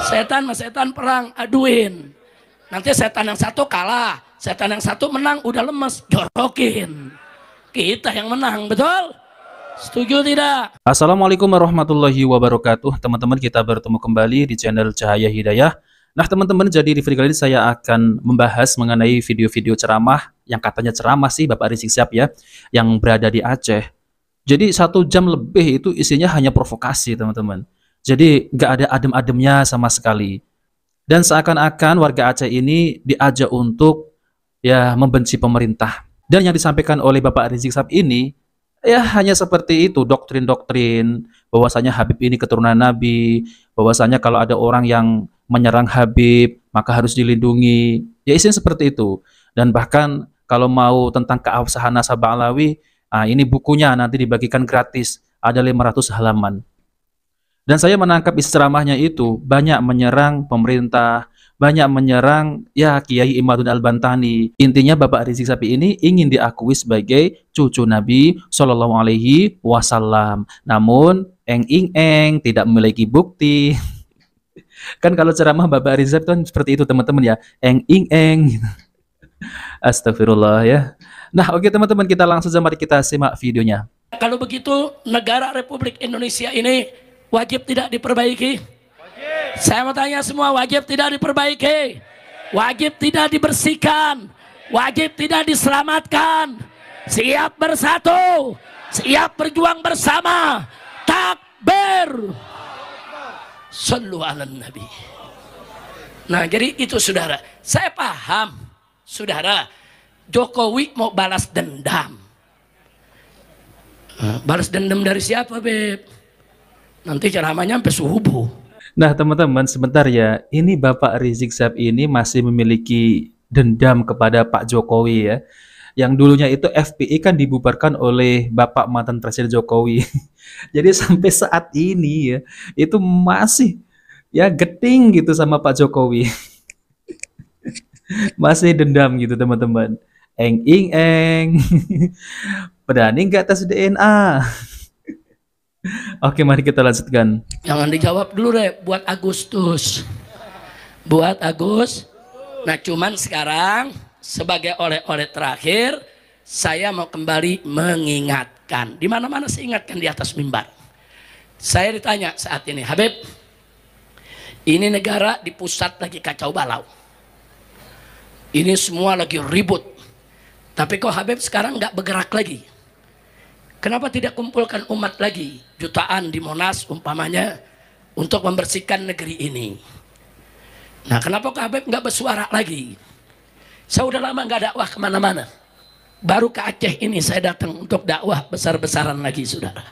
Setan sama setan perang, aduin. Nanti setan yang satu kalah, setan yang satu menang, udah lemes, jorokin. Kita yang menang, betul? Setuju tidak? Assalamualaikum warahmatullahi wabarakatuh. Teman-teman, kita bertemu kembali di channel Cahaya Hidayah. Nah teman-teman, jadi di video kali ini saya akan membahas mengenai video-video ceramah yang katanya ceramah sih Bapak Rizik Syihab ya, yang berada di Aceh. Jadi 1 jam lebih itu isinya hanya provokasi teman-teman. Jadi nggak ada adem-ademnya sama sekali. Dan seakan-akan warga Aceh ini diajak untuk ya membenci pemerintah. Dan yang disampaikan oleh Bapak Rizik Syihab ini ya hanya seperti itu, doktrin-doktrin bahwasanya Habib ini keturunan Nabi, bahwasanya kalau ada orang yang menyerang Habib maka harus dilindungi. Ya isinya seperti itu. Dan bahkan kalau mau tentang keabsahan nasabah Alawi, ini bukunya nanti dibagikan gratis, ada 500 halaman. Dan saya menangkap isi ceramahnya itu banyak menyerang pemerintah, banyak menyerang ya Kiai Imaduddin Al-Bantani. Intinya Bapak Rizik Syihab ini ingin diakui sebagai cucu Nabi Shallallahu Alaihi Wasallam. Namun eng tidak memiliki bukti. Kan kalau ceramah Bapak Rizik kan seperti itu teman-teman ya, eng. Astagfirullah ya. Nah oke teman-teman, kita langsung saja mari kita simak videonya. Kalau begitu, negara Republik Indonesia ini wajib tidak diperbaiki? Wajib. Saya mau tanya semua, wajib tidak diperbaiki? Wajib tidak dibersihkan? Wajib tidak diselamatkan? Siap bersatu? Siap berjuang bersama? Takbir! Sallu ala Nabi. Nah jadi itu saudara, saya paham saudara, Jokowi mau balas dendam. Balas dendam dari siapa, Beb? Nanti ceramahnya sampai subuh. Nah teman-teman sebentar ya, ini Bapak Rizik Syihab ini masih memiliki dendam kepada Pak Jokowi ya. Yang dulunya itu FPI kan dibubarkan oleh Bapak mantan Presiden Jokowi. Jadi sampai saat ini ya, itu masih ya geting gitu sama Pak Jokowi. Masih dendam gitu teman-teman. Eng. Berani nggak tes DNA? Oke, mari kita lanjutkan. Jangan dijawab dulu deh, buat Agustus. Buat Agus. Nah cuman sekarang sebagai oleh-oleh terakhir, saya mau kembali mengingatkan. Di mana-mana saya ingatkan di atas mimbar. Saya ditanya saat ini, Habib, ini negara di pusat lagi kacau balau. Ini semua lagi ribut. Tapi kok Habib sekarang nggak bergerak lagi? Kenapa tidak kumpulkan umat lagi, jutaan di Monas umpamanya, untuk membersihkan negeri ini? Nah kenapa kok Habib nggak bersuara lagi? Saya udah lama nggak dakwah kemana-mana. Baru ke Aceh ini saya datang untuk dakwah besar-besaran lagi saudara.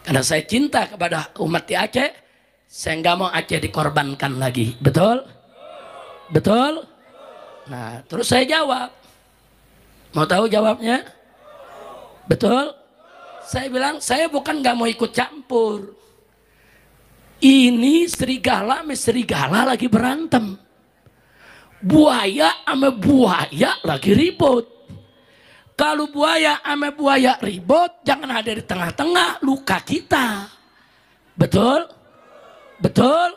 Karena saya cinta kepada umat di Aceh, saya nggak mau Aceh dikorbankan lagi. Betul? Betul? Nah terus saya jawab. Mau tahu jawabnya? Betul? Saya bilang, saya bukan nggak mau ikut campur. Ini serigala sama serigala lagi berantem. Buaya sama buaya lagi ribut. Kalau buaya sama buaya ribut, jangan ada di tengah-tengah, luka kita. Betul? Betul?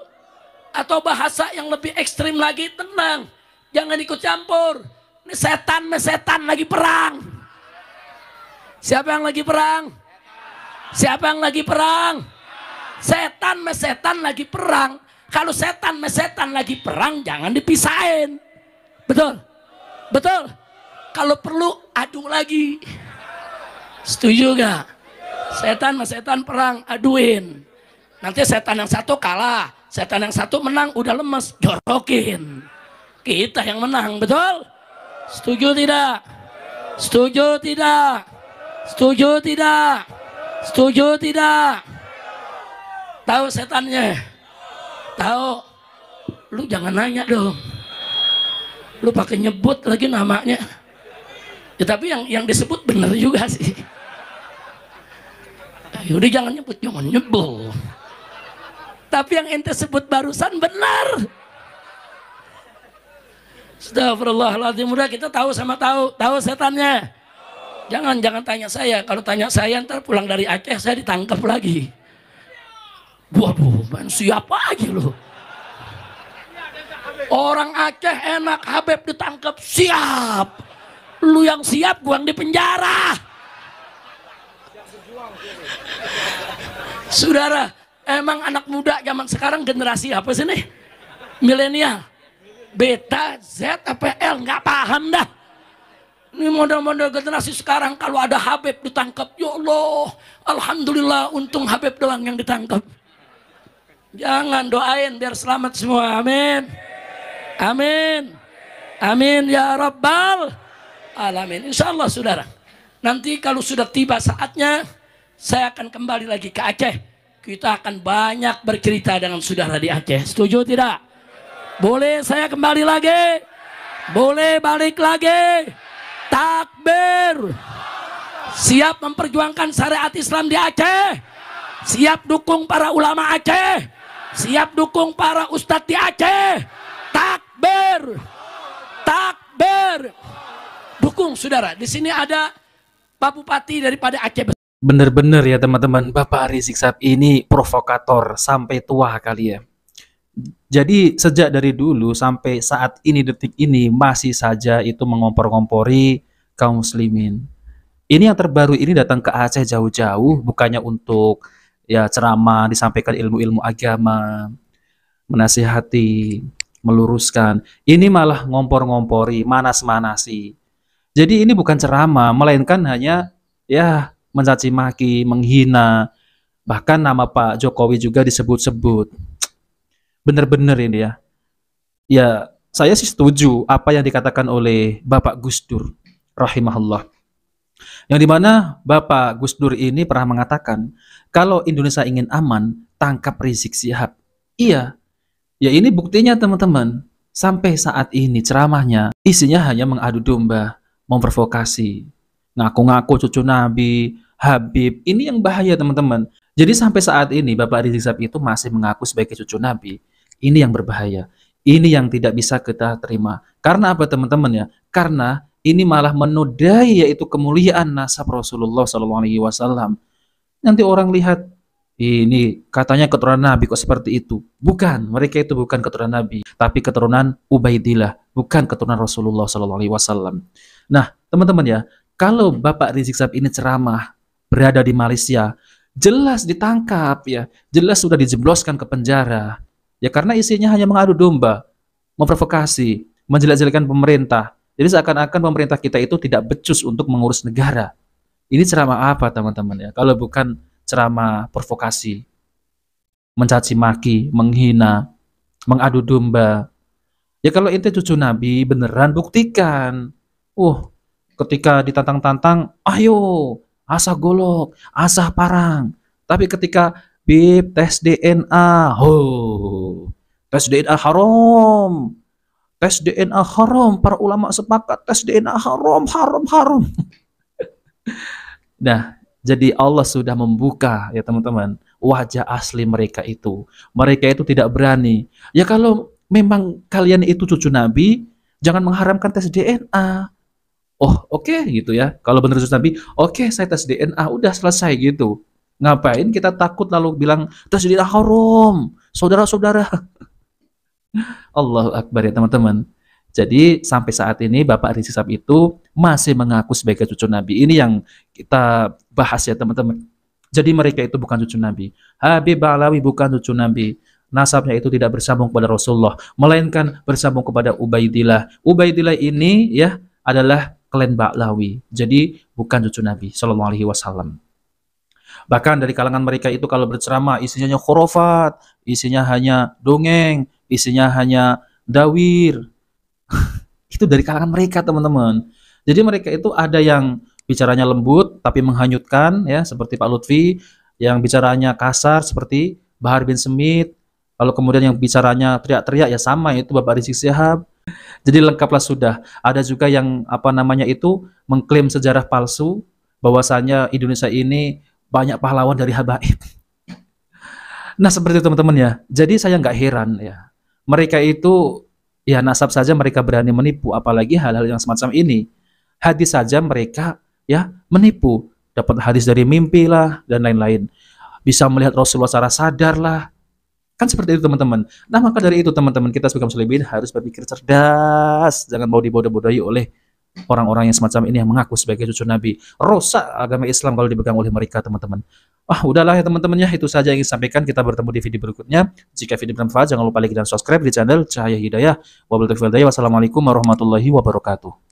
Atau bahasa yang lebih ekstrim lagi, tenang. Jangan ikut campur. Ini setan sama setan lagi perang. Siapa yang lagi perang? Siapa yang lagi perang? Setan sama setan lagi perang. Kalau setan sama setan lagi perang, jangan dipisahin. Betul? Betul? Kalau perlu adu lagi. Setuju gak? Setan sama setan perang, aduin. Nanti setan yang satu kalah, setan yang satu menang, udah lemes, jorokin. Kita yang menang, betul? Setuju tidak? Setuju tidak? Setuju tidak? Setuju tidak? Tahu setannya? Tahu? Lu jangan nanya dong. Lu pakai nyebut lagi namanya. Ya, tapi yang disebut bener juga sih. Yaudah jangan nyebut. Tapi yang ente sebut barusan benar. Astagfirullahaladzim, udah kita tahu sama tahu setannya. Jangan tanya saya. Kalau tanya saya ntar pulang dari Aceh saya ditangkap lagi. Waduh, man, siapa aja lo? Orang Aceh enak, Habib ditangkap, siap. Lu yang siap, gua yang di penjara. Saudara, emang anak muda zaman sekarang generasi apa sih nih? Milenial, beta, Z, apa L, nggak paham dah. Ini model-model generasi sekarang kalau ada Habib ditangkap, ya Allah, alhamdulillah untung Habib doang yang ditangkap. Jangan, doain biar selamat semua, amin. Amin. Amin ya Rabbal Alamin. Insya Allah saudara, nanti kalau sudah tiba saatnya, saya akan kembali lagi ke Aceh. Kita akan banyak bercerita dengan saudara di Aceh. Setuju tidak? Boleh saya kembali lagi? Boleh balik lagi? Takbir. Siap memperjuangkan syariat Islam di Aceh. Siap dukung para ulama Aceh. Siap dukung para ustadz di Aceh. Takbir, takbir. Dukung saudara. Di sini ada Pak Bupati daripada Aceh. Bener-bener ya teman-teman, Bapak Rizik Syihab ini provokator sampai tua kali ya. Jadi sejak dari dulu sampai saat ini, detik ini, masih saja itu mengompor-ngompori kaum muslimin. Ini yang terbaru ini datang ke Aceh jauh-jauh, bukannya untuk ya ceramah, disampaikan ilmu-ilmu agama, menasihati, meluruskan. Ini malah ngompor-ngompori, manas-manasi. Jadi ini bukan ceramah, melainkan hanya ya mencaci maki, menghina. Bahkan nama Pak Jokowi juga disebut-sebut. Bener-bener ini ya. Ya, saya sih setuju apa yang dikatakan oleh Bapak Gus Dur rahimahullah. Yang dimana Bapak Gus Dur ini pernah mengatakan, kalau Indonesia ingin aman, tangkap Rizik Syihab. Iya. Ya ini buktinya teman-teman, sampai saat ini ceramahnya isinya hanya mengadu domba, memprovokasi, ngaku-ngaku cucu Nabi, Habib. Ini yang bahaya teman-teman. Jadi sampai saat ini Bapak Rizik Syihab itu masih mengaku sebagai cucu Nabi. Ini yang berbahaya. Ini yang tidak bisa kita terima. Karena apa teman-teman ya? Karena ini malah menodai yaitu kemuliaan nasab Rasulullah SAW. Nanti orang lihat, ini katanya keturunan Nabi kok seperti itu. Bukan, mereka itu bukan keturunan Nabi, tapi keturunan Ubaidillah, bukan keturunan Rasulullah SAW. Nah, teman-teman ya, kalau Bapak Rizik Syihab ini ceramah berada di Malaysia, jelas ditangkap ya, jelas sudah dijebloskan ke penjara. Ya karena isinya hanya mengadu domba, memprovokasi, menjelek-jelekan pemerintah. Jadi seakan-akan pemerintah kita itu tidak becus untuk mengurus negara. Ini ceramah apa teman-teman ya? Kalau bukan ceramah provokasi, mencaci maki, menghina, mengadu domba. Ya kalau ente cucu Nabi beneran buktikan. Ketika ditantang-tantang, ayo, asah golok, asah parang. Tapi ketika Bib tes DNA, tes DNA haram. Tes DNA haram, para ulama sepakat tes DNA haram. Nah, jadi Allah sudah membuka ya teman-teman wajah asli mereka itu. Mereka itu tidak berani. Ya kalau memang kalian itu cucu Nabi, jangan mengharamkan tes DNA. Oke gitu ya. Kalau benar cucu Nabi, oke saya tes DNA, udah selesai gitu. Ngapain kita takut lalu bilang tes DNA haram, saudara-saudara. Allahu Akbar ya teman-teman. Jadi sampai saat ini Bapak Rizik Syihab itu masih mengaku sebagai cucu Nabi. Ini yang kita bahas ya teman-teman. Jadi mereka itu bukan cucu Nabi. Habib Ba'alawi bukan cucu Nabi. Nasabnya itu tidak bersambung kepada Rasulullah, melainkan bersambung kepada Ubaidillah. Ubaidillah ini ya adalah klan Ba'alawi. Jadi bukan cucu Nabi Shallallahu Alaihi Wasallam. Bahkan dari kalangan mereka itu kalau berceramah isinya khurafat, isinya hanya dongeng, isinya hanya dawir. Itu dari kalangan mereka teman-teman. Jadi mereka itu ada yang bicaranya lembut tapi menghanyutkan ya seperti Pak Lutfi, yang bicaranya kasar seperti Bahar bin Smith, lalu kemudian yang bicaranya teriak-teriak ya sama itu Bapak Rizik Syihab. Jadi lengkaplah sudah. Ada juga yang mengklaim sejarah palsu bahwasanya Indonesia ini banyak pahlawan dari habaib. Nah seperti itu teman-teman ya. Jadi saya nggak heran ya. Mereka itu ya nasab saja mereka berani menipu, apalagi hal-hal yang semacam ini. Hadis saja mereka ya menipu. Dapat hadis dari mimpi lah dan lain-lain. Bisa melihat Rasulullah secara sadar lah. Kan seperti itu teman-teman. Nah maka dari itu teman-teman, kita sebagai muslimin harus berpikir cerdas, jangan mau dibodoh-bodohi oleh orang-orang yang semacam ini yang mengaku sebagai cucu Nabi. Rusak agama Islam kalau dipegang oleh mereka teman-teman. Udahlah ya teman-teman ya, itu saja yang ingin sampaikan. Kita bertemu di video berikutnya. Jika video bermanfaat jangan lupa like dan subscribe di channel Cahaya Hidayah. Wassalamualaikum warahmatullahi wabarakatuh.